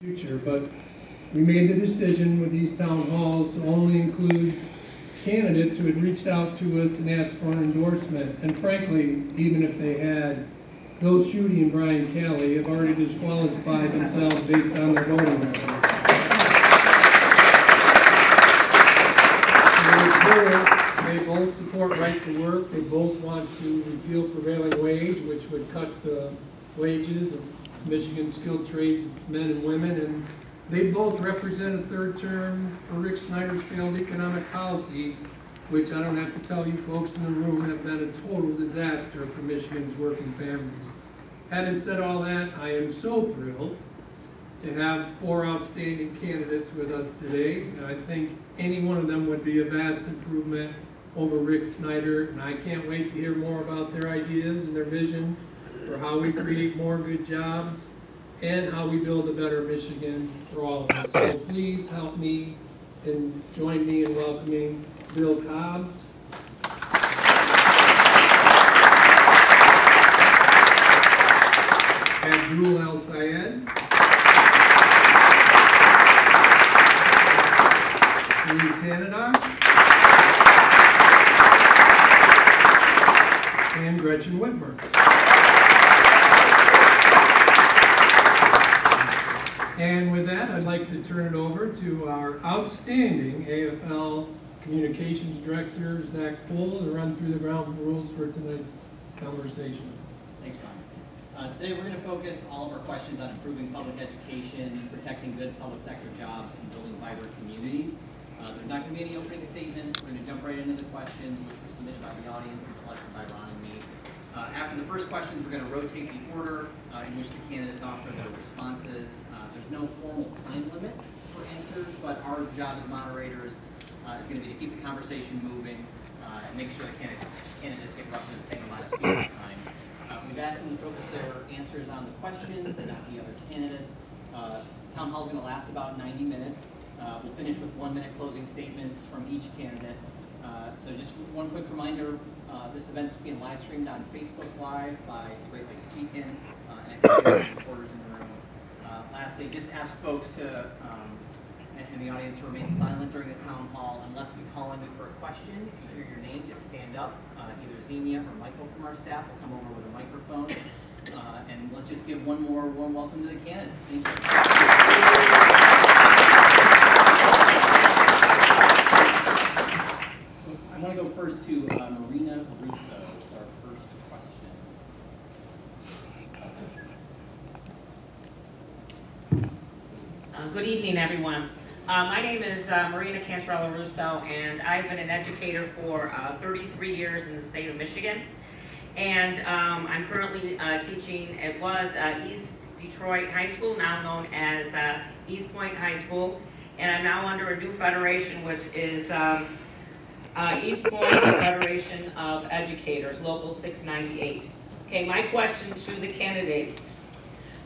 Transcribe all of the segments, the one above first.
future, but we made the decision with these town halls to only include candidates who had reached out to us and asked for an endorsement. And frankly, even if they had, Bill Schutte and Brian Kelly have already disqualified themselves based on their voting records. They both support right to work. They both want to repeal prevailing wage, which would cut the wages of Michigan skilled trades men and women. And they both represent a third term for Rick Snyder's failed economic policies, which I don't have to tell you folks in the room have been a total disaster for Michigan's working families. Having said all that, I am so thrilled to have 4 outstanding candidates with us today. And I think any one of them would be a vast improvement over Rick Snyder, and I can't wait to hear more about their ideas and their vision for how we create more good jobs and how we build a better Michigan for all of us. So please help me and join me in welcoming Bill Cobbs, Abdul El-Sayed, Canada, and Gretchen Whitmer. And with that, I'd like to turn it over to our outstanding AFL Communications Director, Zach Poole, to run through the ground rules for tonight's conversation. Thanks, Ron. Today we're going to focus all of our questions on improving public education, protecting good public sector jobs, and building vibrant communities. There's not going to be any opening statements. We're going to jump right into the questions, which were submitted by the audience and selected by Ron and me. After the first questions, we're going to rotate the order in which the candidates offer their responses. There's no formal time limit for answers, but our job as moderators is going to be to keep the conversation moving and make sure the candidates get roughly the same amount of speaking time. We've asked them to focus their answers on the questions and not the other candidates. Town hall is going to last about 90 minutes. We'll finish with 1-minute closing statements from each candidate. So just one quick reminder, this event is being live streamed on Facebook Live by the Great Lakes Beacon and reporters in the room. Lastly, just ask folks to, in the audience, to remain silent during the town hall unless we call on you for a question. If you hear your name, just stand up. Either Xenia or Michael from our staff will come over with a microphone. And let's just give one more warm welcome to the candidates. Thank you. I want to go first to Marina Russo with our first question. Good evening, everyone. My name is Marina Cantarella Russo, and I've been an educator for 33 years in the state of Michigan. And I'm currently teaching, it was East Detroit High School, now known as East Point High School. And I'm now under a new federation, which is East Point Federation of Educators, Local 698. Okay, my question to the candidates.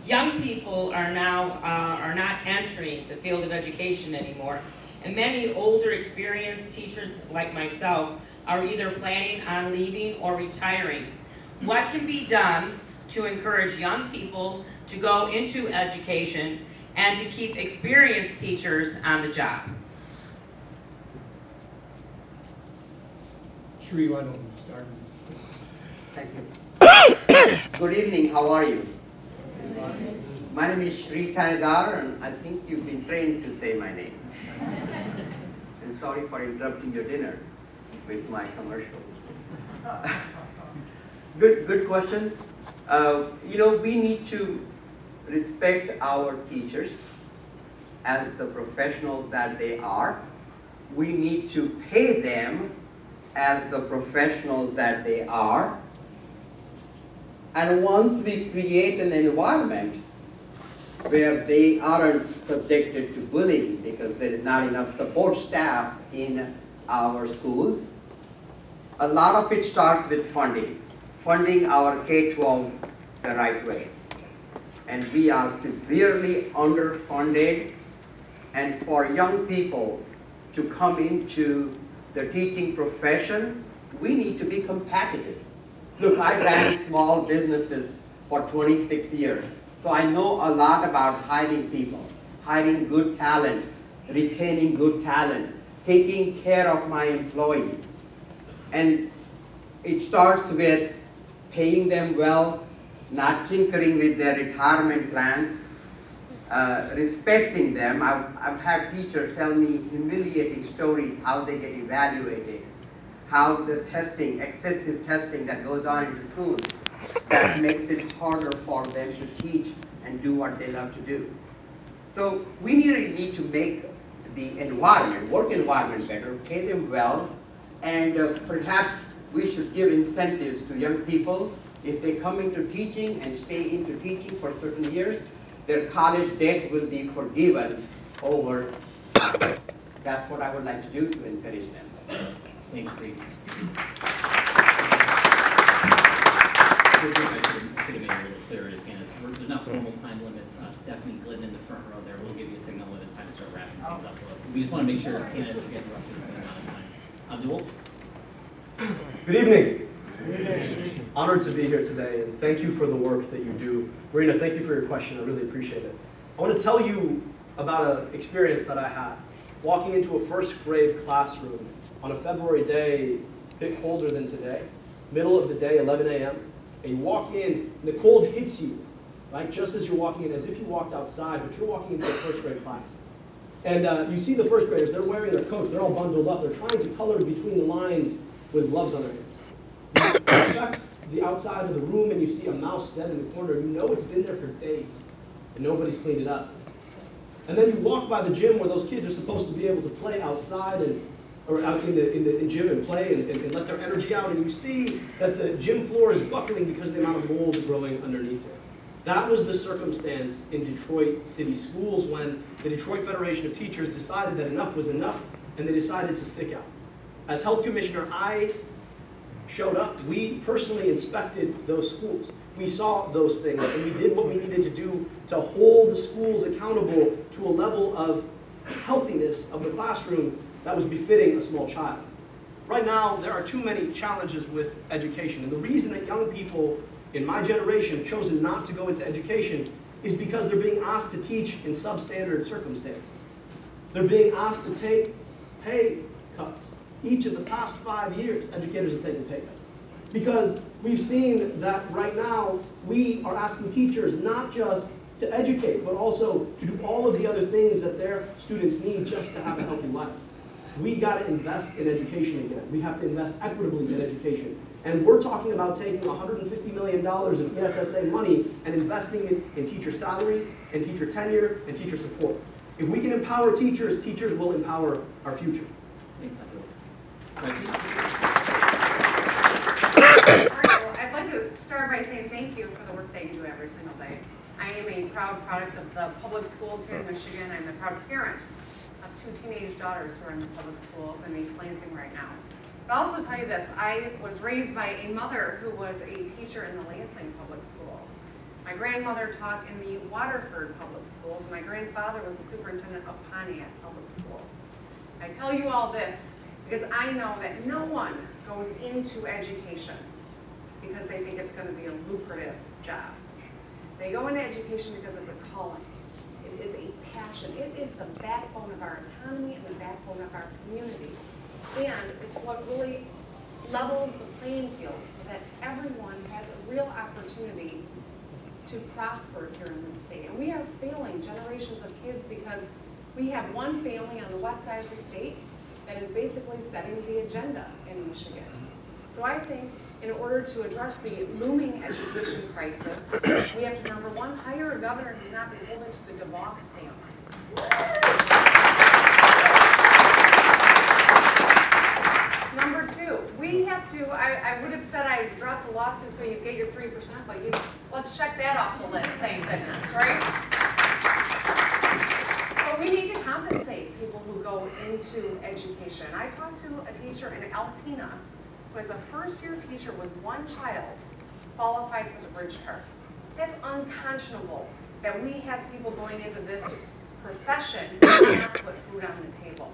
Young people are now are not entering the field of education anymore, and many older experienced teachers like myself are either planning on leaving or retiring. What can be done to encourage young people to go into education and to keep experienced teachers on the job? Sri, why don't we start? Thank you. Good evening, how are you? My name is Sri Tanidar, and I think you've been trained to say my name. And sorry for interrupting your dinner with my commercials. Good question. You know, we need to respect our teachers as the professionals that they are. We need to pay them as the professionals that they are. And once we create an environment where they aren't subjected to bullying because there is not enough support staff in our schools, a lot of it starts with funding our K-12 the right way. And we are severely underfunded, and for young people to come into the teaching profession, we need to be competitive. Look, I ran small businesses for 26 years. So I know a lot about hiring people. hiring good talent, retaining good talent, taking care of my employees. And it starts with paying them well, not tinkering with their retirement plans, respecting them. I've had teachers tell me humiliating stories how they get evaluated, how the testing, excessive testing that goes on in the schools, that makes it harder for them to teach and do what they love to do. So we really need to make the environment, work environment better, pay them well, and perhaps we should give incentives to young people. If they come into teaching and stay into teaching for certain years, their college debt will be forgiven over. That's what I would like to do to encourage them. Thanks, Reed. I should have made it a little clearer to candidates. There's not formal time limits. Stephanie Glidden in the front row there will give you a signal when it's time to start wrapping things up. We just want to make sure candidates are getting roughly the same amount of time. Abdul? Good evening. Honored to be here today, and thank you for the work that you do. Marina, thank you for your question. I really appreciate it. I want to tell you about an experience that I had walking into a first grade classroom on a February day, a bit colder than today, middle of the day, 11 a.m., and you walk in, and the cold hits you, right? Just as you're walking in, as if you walked outside, but you're walking into a first grade class. And you see the first graders, they're wearing their coats, they're all bundled up, they're trying to color between the lines with gloves on their hands. You inspect the outside of the room and you see a mouse dead in the corner, and you know it's been there for days, and nobody's cleaned it up. And then you walk by the gym where those kids are supposed to be able to play outside or out in the gym and play and let their energy out, and you see that the gym floor is buckling because of the amount of mold growing underneath it. That was the circumstance in Detroit City Schools when the Detroit Federation of Teachers decided that enough was enough, and they decided to stick out. As health commissioner, I showed up. We personally inspected those schools. We saw those things, and we did what we needed to do to hold the schools accountable to a level of healthiness of the classroom that was befitting a small child. Right now, there are too many challenges with education, and the reason that young people in my generation have chosen not to go into education is because they're being asked to teach in substandard circumstances. They're being asked to take pay cuts. Each of the past 5 years, educators have taken pay cuts. Because we've seen that right now, we are asking teachers not just to educate, but also to do all of the other things that their students need just to have a healthy life. We got to invest in education again. We have to invest equitably in education. And we're talking about taking $150 million of ESSA money and investing it in teacher salaries, and teacher tenure, and teacher support. If we can empower teachers, teachers will empower our future. Thanks, Abdul. I'd like to start by saying thank you for the work that you do every single day. I am a proud product of the public schools here in Michigan. I'm a proud parent of 2 teenage daughters who are in the public schools in East Lansing right now. But I'll also tell you this, I was raised by a mother who was a teacher in the Lansing public schools. My grandmother taught in the Waterford public schools. My grandfather was the superintendent of Pontiac public schools. I tell you all this because I know that no one goes into education because they think it's going to be a lucrative job. They go into education because it's a calling. It is a passion. It is the backbone of our economy and the backbone of our community. And it's what really levels the playing field so that everyone has a real opportunity to prosper here in this state. And we are failing generations of kids because we have one family on the west side of the state that is basically setting the agenda in Michigan. So I think in order to address the looming education crisis, we have to, number one, hire a governor who's not beholden to the DeVos family. Number two, we have to, I would have said I dropped the lawsuit so you get your 3%, but let's check that off the list, thank goodness, right? But we need to compensate people who go into education. I talked to a teacher in Alpena who is a first-year teacher with 1 child qualified for the bridge card. That's unconscionable that we have people going into this profession who cannot put food on the table.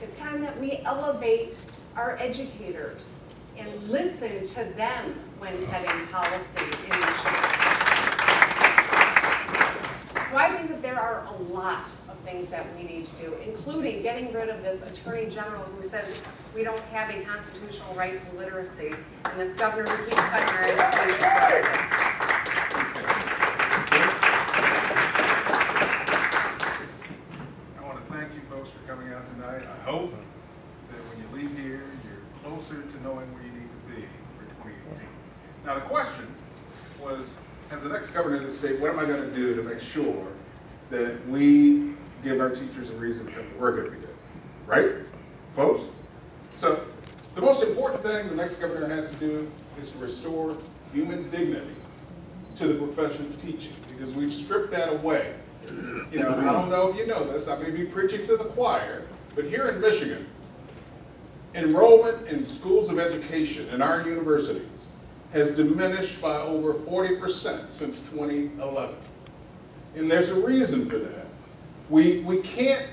It's time that we elevate our educators and listen to them when setting policy in Michigan. So So I think that there are a lot of things that we need to do, including getting rid of this Attorney General who says we don't have a constitutional right to literacy, and this governor who keeps cutting our education budgets. I want to thank you folks for coming out tonight. I hope that when you leave here, you're closer to knowing where you need to be for 2018. Now the question was, as the next governor of the state, what am I going to do to make sure that we give our teachers a reason to come to work every day? Right? Close? So the most important thing the next governor has to do is to restore human dignity to the profession of teaching, because we've stripped that away. You know, I don't know if you know this, I may be preaching to the choir, but here in Michigan, enrollment in schools of education in our universities has diminished by over 40% since 2011. And there's a reason for that. We can't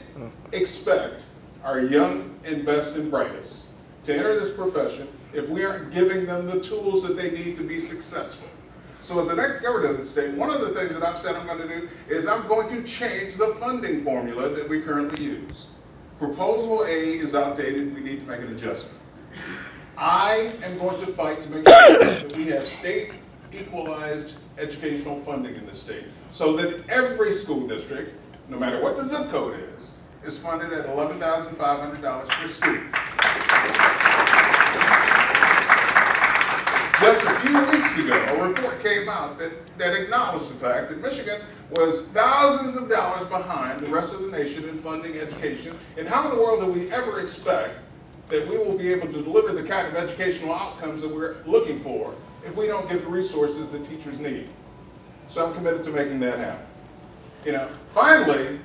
expect our young and best and brightest to enter this profession if we aren't giving them the tools that they need to be successful. So as the next governor of the state, one of the things that I've said I'm going to do is I'm going to change the funding formula that we currently use. Proposal A is outdated, we need to make an adjustment. I am going to fight to make sure that we have state equalized educational funding in the state, so that every school district, no matter what the zip code is funded at $11,500 per student. Just a few weeks ago, a report came out that acknowledged the fact that Michigan was thousands of dollars behind the rest of the nation in funding education. And how in the world do we ever expect that we will be able to deliver the kind of educational outcomes that we're looking for if we don't get the resources that teachers need? So I'm committed to making that happen. You know, finally,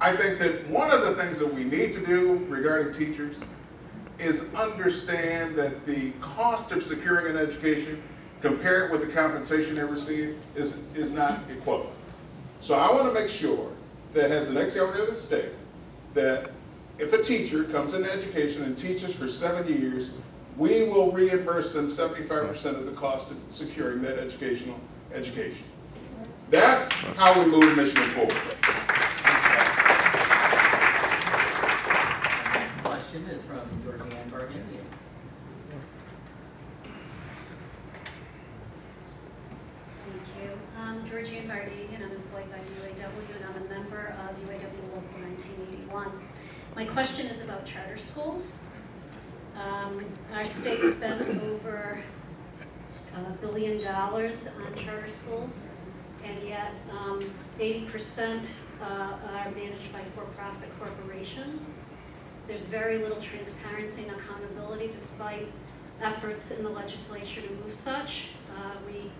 I think that one of the things that we need to do regarding teachers is understand that the cost of securing an education, compare it with the compensation they receive, is not equivalent. So I want to make sure that as the next governor of the state, that if a teacher comes into education and teaches for 7 years, we will reimburse them 75% of the cost of securing that education. That's how we move Michigan forward. Our next question is from Georgianne Bardinian. Thank you. I'm Georgianne Bardinian. I'm employed by the UAW, and I'm a member of UAW Local 1981. My question is about charter schools. Our state spends over $1 billion on charter schools, and yet 80% are managed by for-profit corporations. There's very little transparency and accountability despite efforts in the legislature to move such. We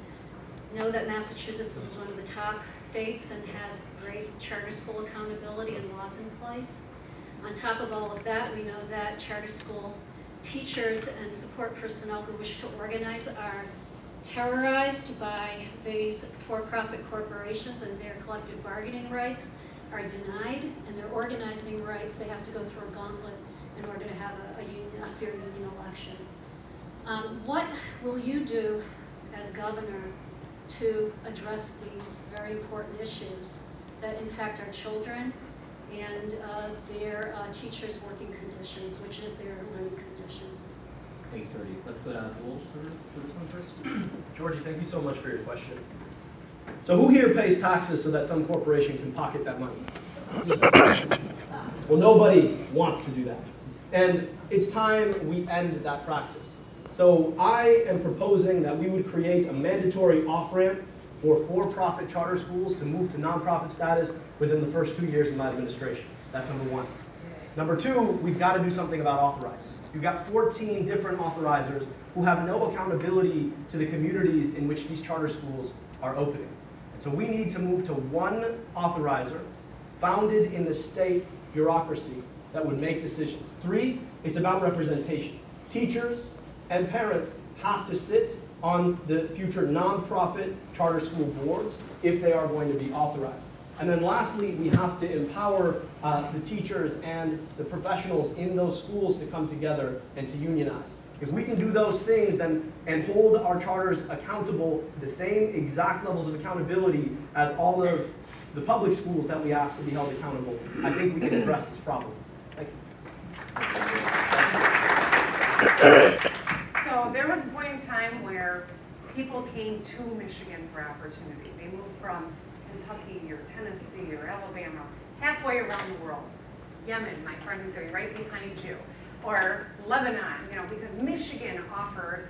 know that Massachusetts is one of the top states and has great charter school accountability and laws in place. On top of all of that, we know that charter school teachers and support personnel who wish to organize are terrorized by these for-profit corporations, and their collective bargaining rights are denied, and their organizing rights, they have to go through a gauntlet in order to have a fair union election. What will you do as governor to address these very important issues that impact our children and their teachers' working conditions, which is their learning conditions? Thanks, Georgie. Let's go down to Wolf for this one first. Georgie, thank you so much for your question. So who here pays taxes so that some corporation can pocket that money? Well, nobody wants to do that. And it's time we end that practice. So I am proposing that we would create a mandatory off-ramp for-profit charter schools to move to nonprofit status within the first 2 years of my administration. That's number one. Number two, we've got to do something about authorizing. You've got 14 different authorizers who have no accountability to the communities in which these charter schools are opening. And so we need to move to one authorizer founded in the state bureaucracy that would make decisions. Three, it's about representation. Teachers and parents have to sit on the future nonprofit charter school boards if they are going to be authorized. And then lastly, we have to empower the teachers and the professionals in those schools to come together and to unionize. If we can do those things then and hold our charters accountable to the same exact levels of accountability as all of the public schools that we ask to be held accountable, I think we can address this problem. Thank you. So there was a point in time where people came to Michigan for opportunity. They moved from Kentucky or Tennessee or Alabama, halfway around the world. Yemen, my friend who's sitting right behind you, or Lebanon, because Michigan offered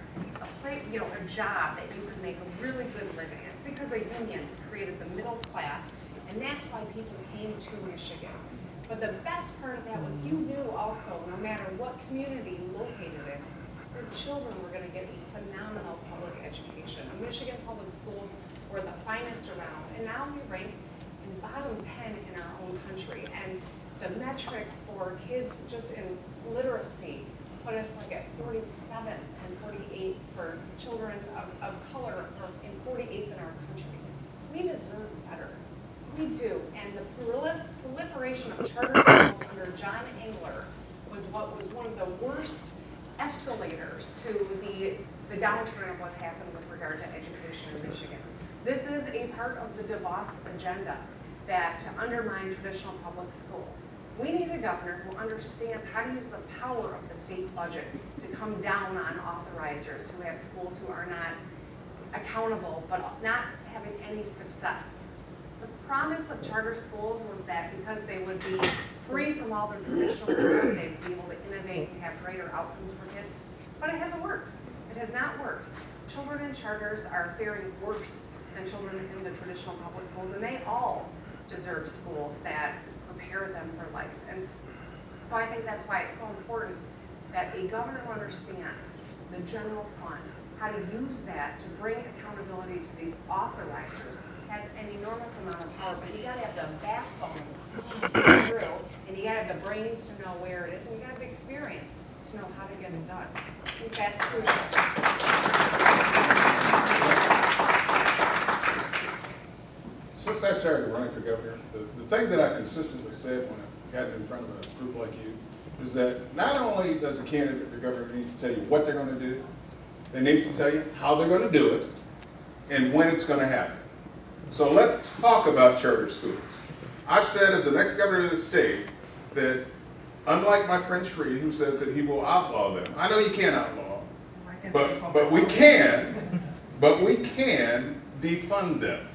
a job that you could make a really good living. It's because the unions created the middle class, and that's why people came to Michigan. But the best part of that was you knew also, no matter what community you located in, your children were going to get a phenomenal public education. Michigan public schools were the finest around, and now we rank in bottom 10 in our own country. And the metrics for kids just in literacy put us like at 47 and 48 for children of color, or in 48th in our country. We deserve better. We do. And the proliferation of charter schools under John Engler was what was one of the worst escalators to the downturn of what's happened with regard to education in Michigan. This is a part of the DeVos agenda to undermine traditional public schools. We need a governor who understands how to use the power of the state budget to come down on authorizers who have schools who are not accountable but not having any success. The promise of charter schools was that because they would be free from all the traditional rules, they'd be able to innovate and have greater outcomes for kids, but it hasn't worked. It has not worked. Children in charters are faring worse than children in the traditional public schools, and they all deserve schools that prepare them for life. And so I think that's why it's so important that a governor who understands the general fund, how to use that to bring accountability to these authorizers, has an enormous amount of power, but you gotta have the backbone to see through, and you gotta have the brains to know where it is, and you gotta have the experience to know how to get it done. I think that's crucial. Since I started running for governor, the thing that I consistently said when I got in front of a group like you is that not only does the candidate for governor need to tell you what they're going to do, they need to tell you how they're going to do it and when it's going to happen. So let's talk about charter schools. I've said as the next governor of the state that unlike my friend Shree, who says that he will outlaw them, I know you can't outlaw, but we can defund them.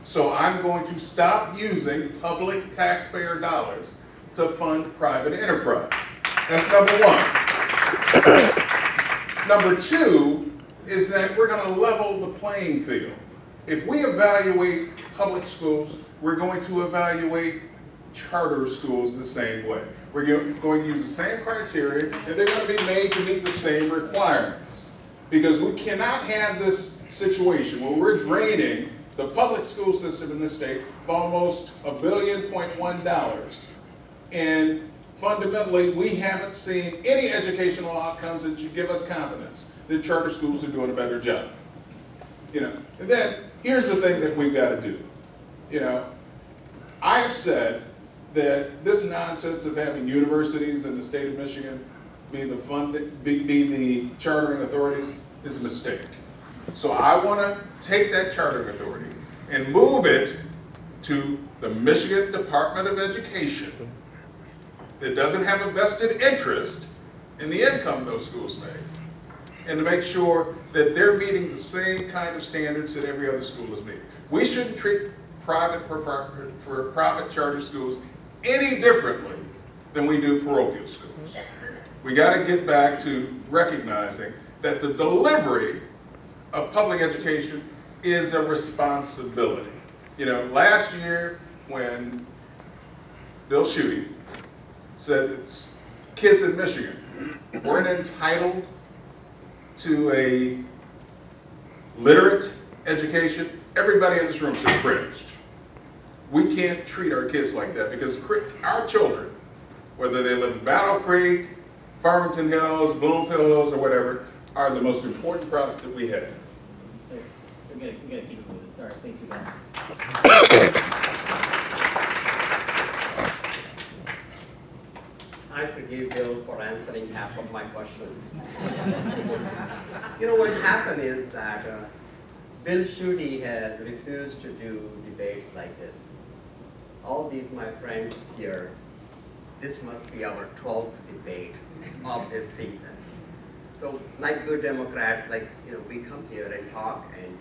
So I'm going to stop using public taxpayer dollars to fund private enterprise. That's number one. Number two is that we're going to level the playing field. If we evaluate public schools, we're going to evaluate charter schools the same way. We're going to use the same criteria, and they're going to be made to meet the same requirements. Because we cannot have this situation where we're draining the public school system in this state of almost $1.1 billion. And fundamentally, we haven't seen any educational outcomes that should give us confidence that charter schools are doing a better job. And then here's the thing that we've got to do. I have said that this nonsense of having universities in the state of Michigan be the chartering authorities is a mistake. So I want to take that chartering authority and move it to the Michigan Department of Education that doesn't have a vested interest in the income those schools make, and to make sure that they're meeting the same kind of standards that every other school is meeting. We shouldn't treat for-profit charter schools any differently than we do parochial schools. We got to get back to recognizing that the delivery of public education is a responsibility. Last year when Bill Schuette said that kids in Michigan weren't entitled to a literate education, everybody in this room should have cringed. We can't treat our kids like that because our children, whether they live in Battle Creek, Farmington Hills, Bloomfield Hills, or whatever, are the most important product that we have. We gotta keep it moving. Sorry, thank you, Ben. I forgive Bill for answering half of my question. What happened is that Bill Schuette has refused to do debates like this. all these my friends here, this must be our 12th debate of this season. So like good Democrats, we come here and talk and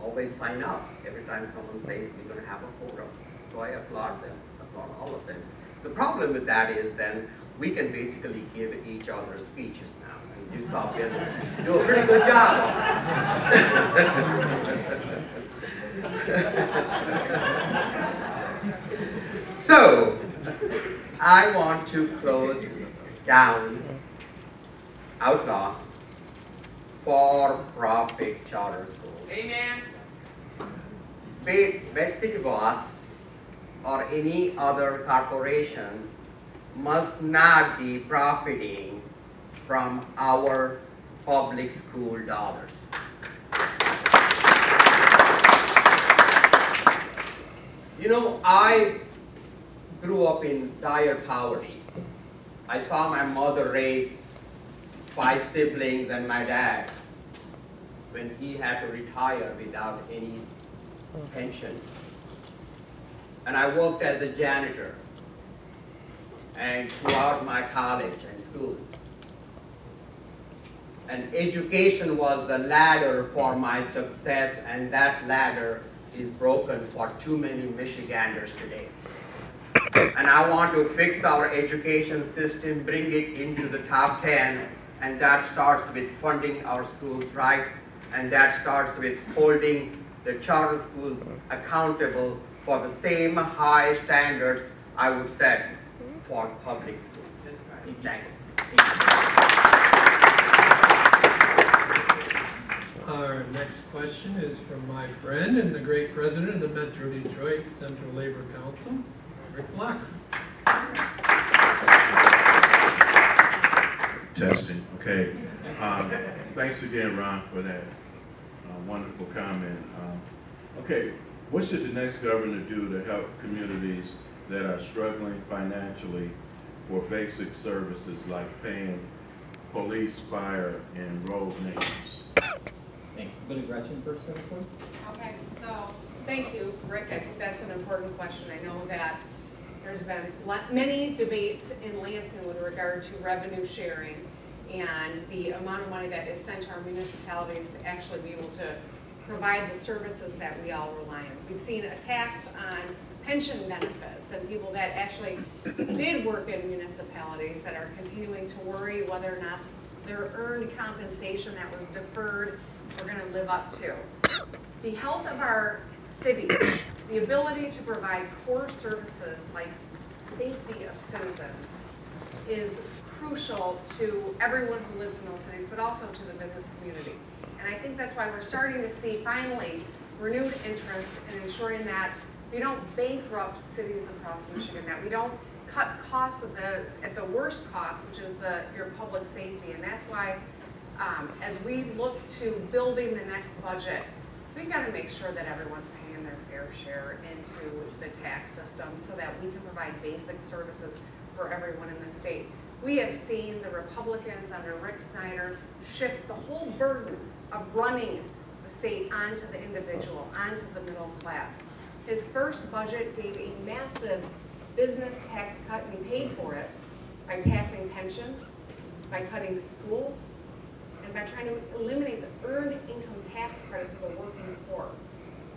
always sign up every time someone says we're going to have a forum. So I applaud them, applaud all of them. The problem with that is then we can basically give each other speeches now. And you saw Bill do a pretty good job of it. So I want to close down, outlaw for-profit charter schools. Amen. Be it City Boss or any other corporations must not be profiting from our public school dollars. You know, I grew up in dire poverty. I saw my mother raise 5 siblings and my dad when he had to retire without any pension. And I worked as a janitor and throughout my college and school. And education was the ladder for my success, and that ladder is broken for too many Michiganders today. And I want to fix our education system, bring it into the top 10, and that starts with funding our schools right, and that starts with holding the charter schools accountable for the same high standards I would set for public schools. Thank you. Our next question is from my friend and the great president of the Metro Detroit Central Labor Council, Rick Blocker. Testing, okay. Thanks again, Ron, for that wonderful comment. Okay, what should the next governor do to help communities that are struggling financially for basic services like paying police, fire, and road maintenance? Thanks. Go to Gretchen first on this one. Okay, so thank you, Rick. I think that's an important question. I know that there's been many debates in Lansing with regard to revenue sharing and the amount of money that is sent to our municipalities to actually be able to provide the services that we all rely on. We've seen attacks on pension benefits and people that actually did work in municipalities that are continuing to worry whether or not their earned compensation that was deferred we're going to live up to. The health of our cities, the ability to provide core services like safety of citizens is crucial to everyone who lives in those cities, but also to the business community. And I think that's why we're starting to see finally renewed interest in ensuring that we don't bankrupt cities across Michigan, that we don't cut costs at the worst cost, which is your public safety. And that's why as we look to building the next budget, we've got to make sure that everyone's paying their fair share into the tax system so that we can provide basic services for everyone in the state. We have seen the Republicans under Rick Snyder shift the whole burden of running the state onto the individual, onto the middle class. His first budget gave a massive business tax cut, and he paid for it by taxing pensions, by cutting schools, and by trying to eliminate the earned income tax credit for the working poor.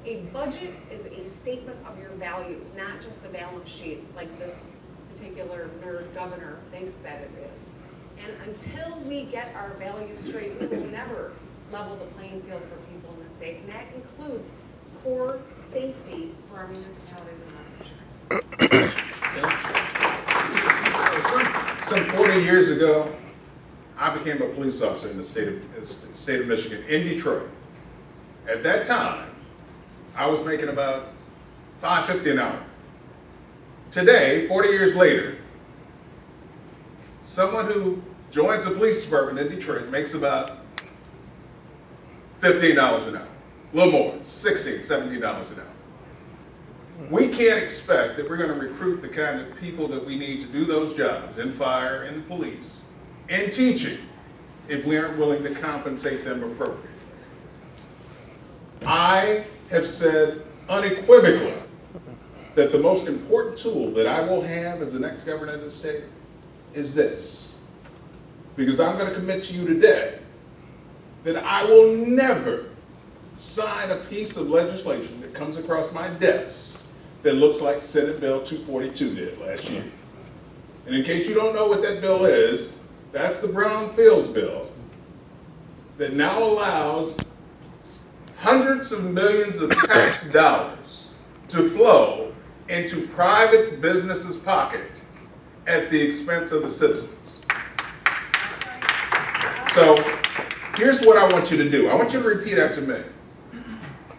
A budget is a statement of your values, not just a balance sheet like this particular nerd governor thinks that it is. And until we get our values straight, we will never level the playing field for people in the state, and that includes core safety for our municipalities in Michigan. Some 40 years ago, I became a police officer in the state of Michigan, in Detroit. At that time, I was making about $5.50 an hour. Today, 40 years later, someone who joins the police department in Detroit makes about $15 an hour, a little more, $16, $17 an hour. We can't expect that we're going to recruit the kind of people that we need to do those jobs in fire, in police, in teaching, if we aren't willing to compensate them appropriately. I have said unequivocally that the most important tool that I will have as the next governor of the state is this. Because I'm going to commit to you today that I will never sign a piece of legislation that comes across my desk that looks like Senate Bill 242 did last year. And in case you don't know what that bill is, that's the Brownfields bill that now allows hundreds of millions of tax dollars to flow into private businesses' pocket at the expense of the citizens. So here's what I want you to do. I want you to repeat after me.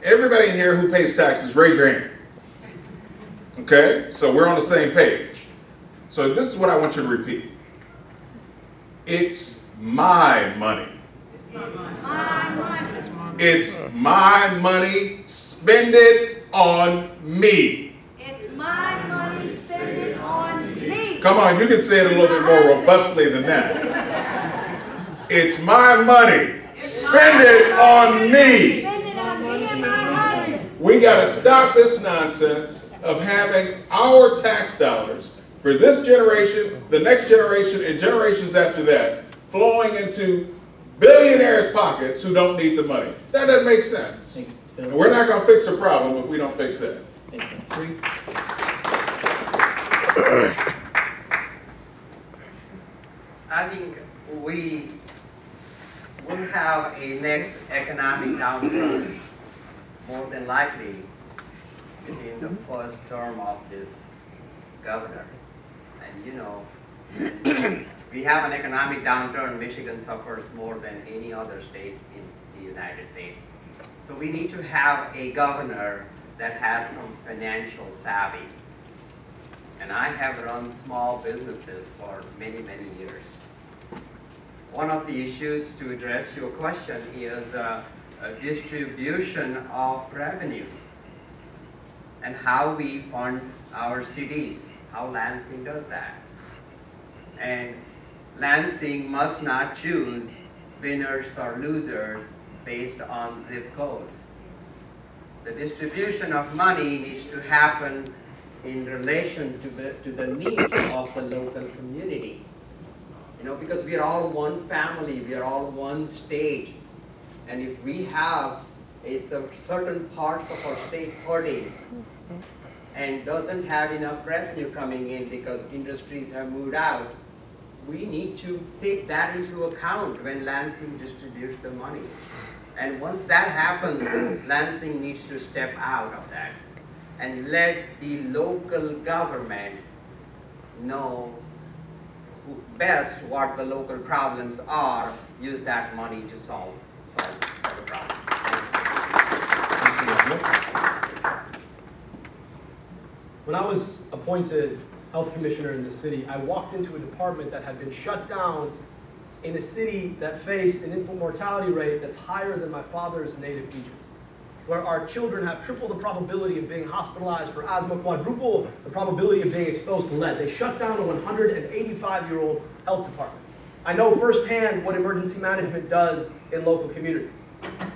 Everybody in here who pays taxes, raise your hand. Okay? So we're on the same page. So this is what I want you to repeat. It's my money. It's my money. It's my money. Spend it on me. It's my money. Spend it on me. Come on, you can say it a little bit more robustly than that. It's my money. Spend it on me. Spend it on me and my husband. We got to stop this nonsense of having our tax dollars for this generation, the next generation, and generations after that flowing into billionaires' pockets who don't need the money. That doesn't make sense. And we're not going to fix a problem if we don't fix that. I think we will have a next economic downturn more than likely within the first term of this governor. And you know, we have an economic downturn. Michigan suffers more than any other state in the United States. So we need to have a governor that has some financial savvy. And I have run small businesses for many, many years. One of the issues to address your question is a distribution of revenues and how we fund our cities, how Lansing does that. And Lansing must not choose winners or losers based on zip codes. The distribution of money needs to happen in relation to the needs of the local community. You know, because we are all one family, we are all one state. And if we have a certain parts of our state hurting and doesn't have enough revenue coming in because industries have moved out, we need to take that into account when Lansing distributes the money. And once that happens, Lansing needs to step out of that and let the local government know best what the local problems are, use that money to solve the problem. When I was appointed health commissioner in the city, I walked into a department that had been shut down in a city that faced an infant mortality rate that's higher than my father's native Egypt, where our children have triple the probability of being hospitalized for asthma, quadruple the probability of being exposed to lead. They shut down a 185-year-old health department. I know firsthand what emergency management does in local communities.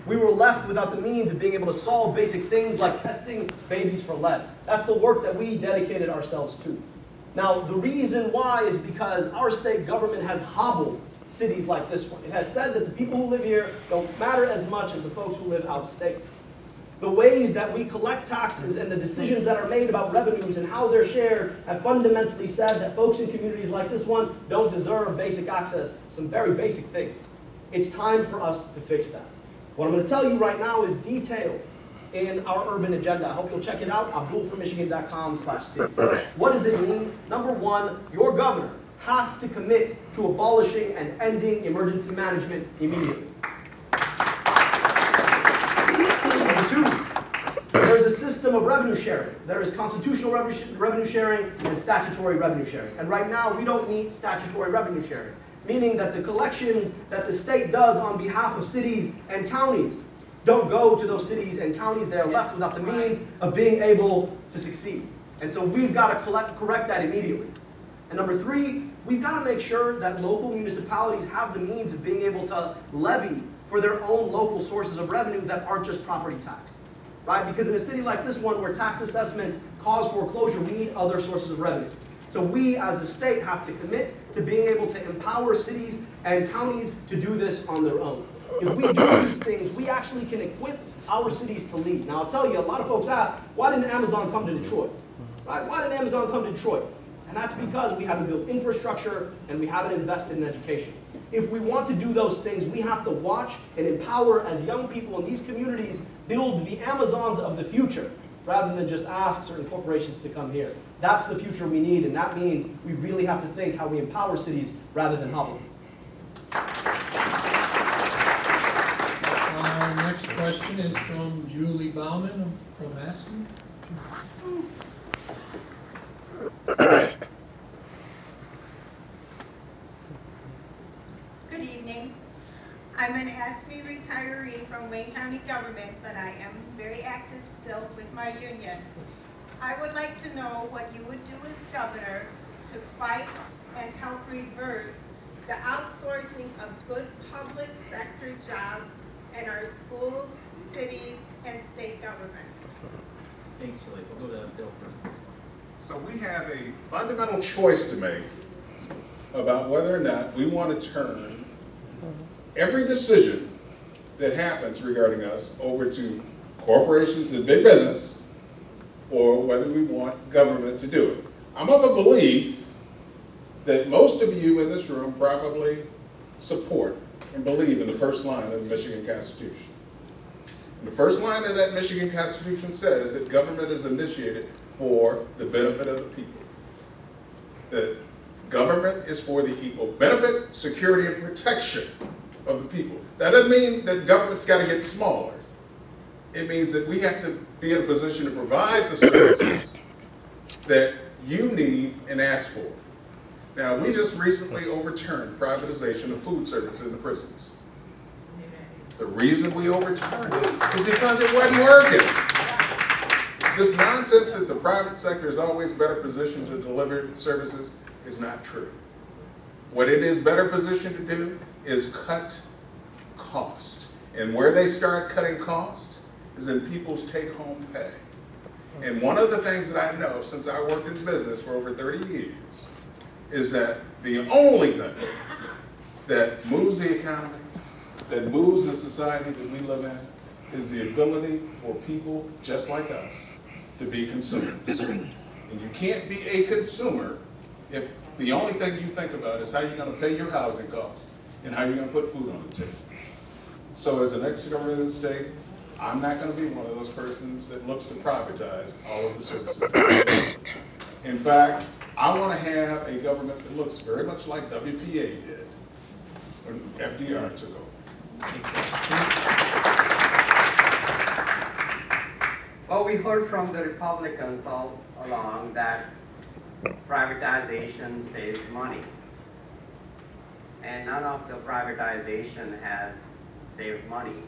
We were left without the means of being able to solve basic things like testing babies for lead. That's the work that we dedicated ourselves to. Now, the reason why is because our state government has hobbled cities like this one. It has said that the people who live here don't matter as much as the folks who live outstate. The ways that we collect taxes and the decisions that are made about revenues and how they're shared have fundamentally said that folks in communities like this one don't deserve basic access to some very basic things. It's time for us to fix that. What I'm going to tell you right now is detailed in our urban agenda. I hope you'll check it out, abdulformichigan.com/cities. What does it mean? Number one, your governor has to commit to abolishing and ending emergency management immediately. Number two, there is a system of revenue sharing. There is constitutional revenue sharing and statutory revenue sharing. And right now, we don't meet statutory revenue sharing, meaning that the collections that the state does on behalf of cities and counties don't go to those cities and counties. They're left without the means of being able to succeed. And so we've got to correct that immediately. And number three, we've got to make sure that local municipalities have the means of being able to levy for their own local sources of revenue that aren't just property tax. right? Because in a city like this one where tax assessments cause foreclosure, we need other sources of revenue. So we as a state have to commit to being able to empower cities and counties to do this on their own. If we do these things, we actually can equip our cities to lead. Now I'll tell you, a lot of folks ask, why didn't Amazon come to Detroit? Right? Why didn't Amazon come to Detroit? And that's because we haven't built infrastructure and we haven't invested in education. If we want to do those things, we have to watch and empower as young people in these communities build the Amazons of the future, rather than just ask certain corporations to come here. That's the future we need, and that means we really have to think how we empower cities rather than hobble them. Our next question is from Julie Bauman from Aspen. Good evening. I'm an ASME retiree from Wayne County government, but I am very active still with my union. I would like to know what you would do as governor to fight and help reverse the outsourcing of good public sector jobs in our schools, cities, and state government. Thanks, Julie. We'll go to Bill first. So we have a fundamental choice to make about whether or not we want to turn every decision that happens regarding us over to corporations and big business, or whether we want government to do it. I'm of a belief that most of you in this room probably support and believe in the first line of the Michigan Constitution. And the first line of that Michigan Constitution says that government is initiated for the benefit of the people. That government is for the equal benefit, security, and protection of the people. That doesn't mean that government's got to get smaller. It means that we have to be in a position to provide the services that you need and ask for. Now, we just recently overturned privatization of food services in the prisons. The reason we overturned it is because it wasn't working. This nonsense that the private sector is always better positioned to deliver services is not true. What it is better positioned to do is cut cost. And where they start cutting cost is in people's take-home pay. And one of the things that I know, since I worked in business for over 30 years, is that the only thing that moves the economy, that moves the society that we live in, is the ability for people just like us to be consumers. And you can't be a consumer if the only thing you think about is how you're going to pay your housing costs and how you're going to put food on the table. So as an ex-governor of the state, I'm not going to be one of those persons that looks to privatize all of the services. In fact, I want to have a government that looks very much like WPA did when FDR took over. Well, we heard from the Republicans all along that privatization saves money. And none of the privatization has saved money.